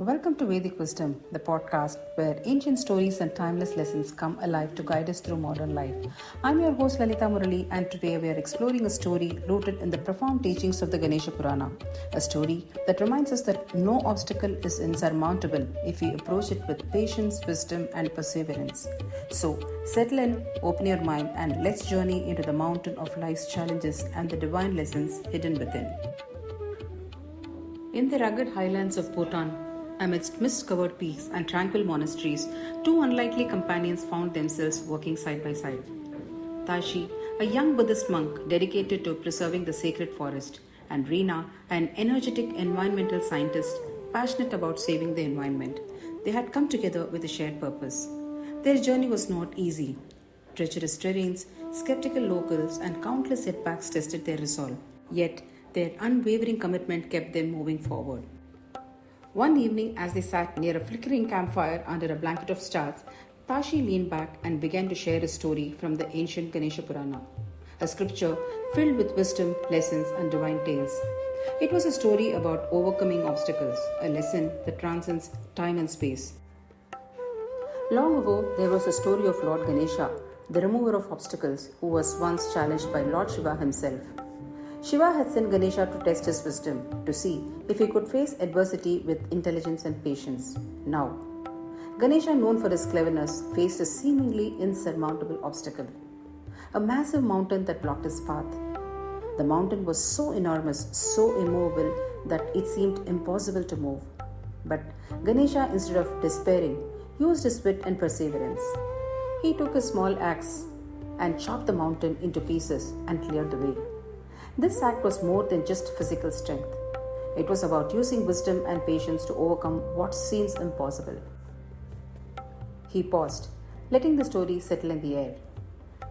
Welcome to Vedic Wisdom, the podcast where ancient stories and timeless lessons come alive to guide us through modern life. I'm your host Lalita Murali, and today we are exploring a story rooted in the profound teachings of the Ganesha Purana. A story that reminds us that no obstacle is insurmountable if we approach it with patience, wisdom, and perseverance. So, settle in, open your mind, and let's journey into the mountain of life's challenges and the divine lessons hidden within. In the rugged highlands of Bhutan, amidst mist-covered peaks and tranquil monasteries, two unlikely companions found themselves working side by side. Tashi, a young Buddhist monk dedicated to preserving the sacred forest, and Reena, an energetic environmental scientist passionate about saving the environment. They had come together with a shared purpose. Their journey was not easy. Treacherous terrains, skeptical locals, and countless setbacks tested their resolve. Yet, their unwavering commitment kept them moving forward. One evening, as they sat near a flickering campfire under a blanket of stars, Tashi leaned back and began to share a story from the ancient Ganesha Purana, a scripture filled with wisdom, lessons, and divine tales. It was a story about overcoming obstacles, a lesson that transcends time and space. Long ago, there was a story of Lord Ganesha, the remover of obstacles, who was once challenged by Lord Shiva himself. Shiva had sent Ganesha to test his wisdom, to see if he could face adversity with intelligence and patience. Now, Ganesha, known for his cleverness, faced a seemingly insurmountable obstacle. A massive mountain that blocked his path. The mountain was so enormous, so immovable, that it seemed impossible to move. But Ganesha, instead of despairing, used his wit and perseverance. He took a small axe and chopped the mountain into pieces and cleared the way. This act was more than just physical strength. It was about using wisdom and patience to overcome what seems impossible. He paused, letting the story settle in the air.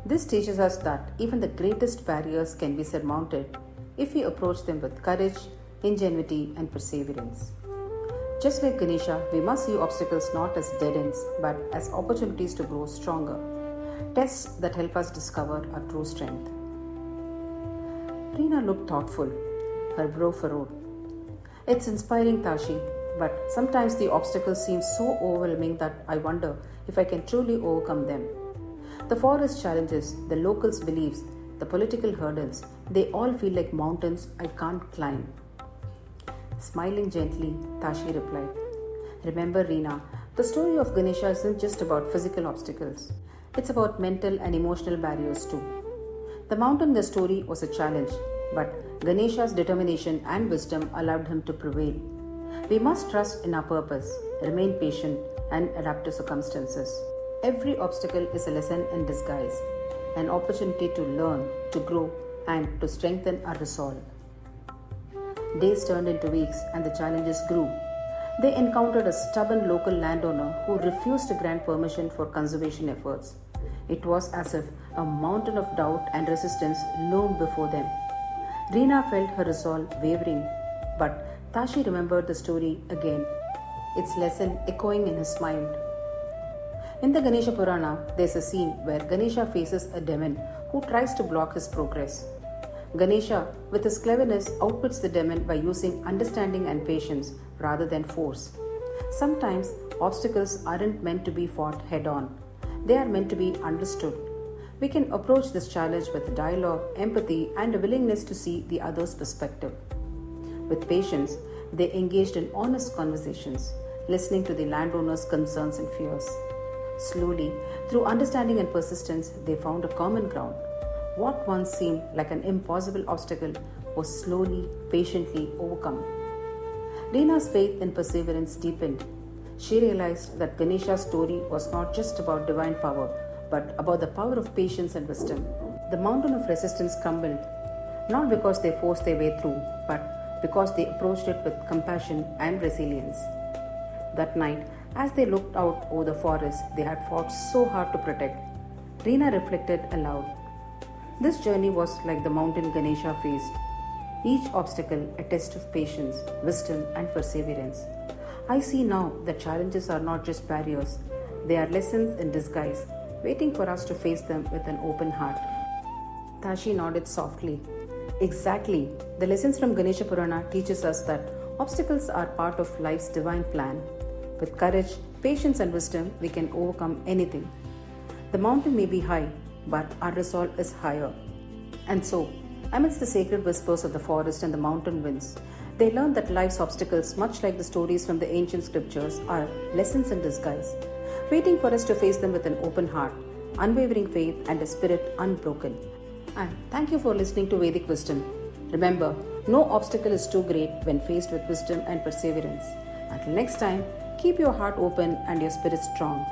This teaches us that even the greatest barriers can be surmounted if we approach them with courage, ingenuity, and perseverance. Just like Ganesha, we must see obstacles not as dead ends, but as opportunities to grow stronger, tests that help us discover our true strength. Reena looked thoughtful, her brow furrowed. It's inspiring, Tashi, but sometimes the obstacles seem so overwhelming that I wonder if I can truly overcome them. The forest challenges, the locals' beliefs, the political hurdles, they all feel like mountains I can't climb. Smiling gently, Tashi replied, Remember, Reena, the story of Ganesha isn't just about physical obstacles. It's about mental and emotional barriers too. The mountain in the story was a challenge, but Ganesha's determination and wisdom allowed him to prevail. We must trust in our purpose, remain patient, and adapt to circumstances. Every obstacle is a lesson in disguise, an opportunity to learn, to grow, and to strengthen our resolve. Days turned into weeks, and the challenges grew. They encountered a stubborn local landowner who refused to grant permission for conservation efforts. It was as if a mountain of doubt and resistance loomed before them. Reena felt her resolve wavering, but Tashi remembered the story again, its lesson echoing in his mind. In the Ganesha Purana, there's a scene where Ganesha faces a demon who tries to block his progress. Ganesha, with his cleverness, outwits the demon by using understanding and patience rather than force. Sometimes obstacles aren't meant to be fought head-on. They are meant to be understood. We can approach this challenge with dialogue, empathy, and a willingness to see the other's perspective. With patience, they engaged in honest conversations, listening to the landowner's concerns and fears. Slowly, through understanding and persistence, they found a common ground. What once seemed like an impossible obstacle was slowly, patiently overcome. Reena's faith and perseverance deepened. She realized that Ganesha's story was not just about divine power, but about the power of patience and wisdom. The mountain of resistance crumbled, not because they forced their way through, but because they approached it with compassion and resilience. That night, as they looked out over the forest they had fought so hard to protect, Reena reflected aloud. This journey was like the mountain Ganesha faced. Each obstacle a test of patience, wisdom, and perseverance. I see now that challenges are not just barriers, they are lessons in disguise, waiting for us to face them with an open heart. Tashi nodded softly. Exactly. The lessons from Ganesha Purana teaches us that Obstacles are part of life's divine plan. With courage, patience, and wisdom, we can overcome anything. The mountain may be high, but our resolve is higher. And so, amidst the sacred whispers of the forest and the mountain winds, they learn that life's obstacles, much like the stories from the ancient scriptures, are lessons in disguise, waiting for us to face them with an open heart, unwavering faith, and a spirit unbroken. And thank you for listening to Vedic Wisdom. Remember, no obstacle is too great when faced with wisdom and perseverance. Until next time, keep your heart open and your spirit strong.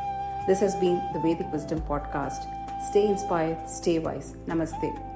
This has been the Vedic Wisdom Podcast. Stay inspired, stay wise. Namaste.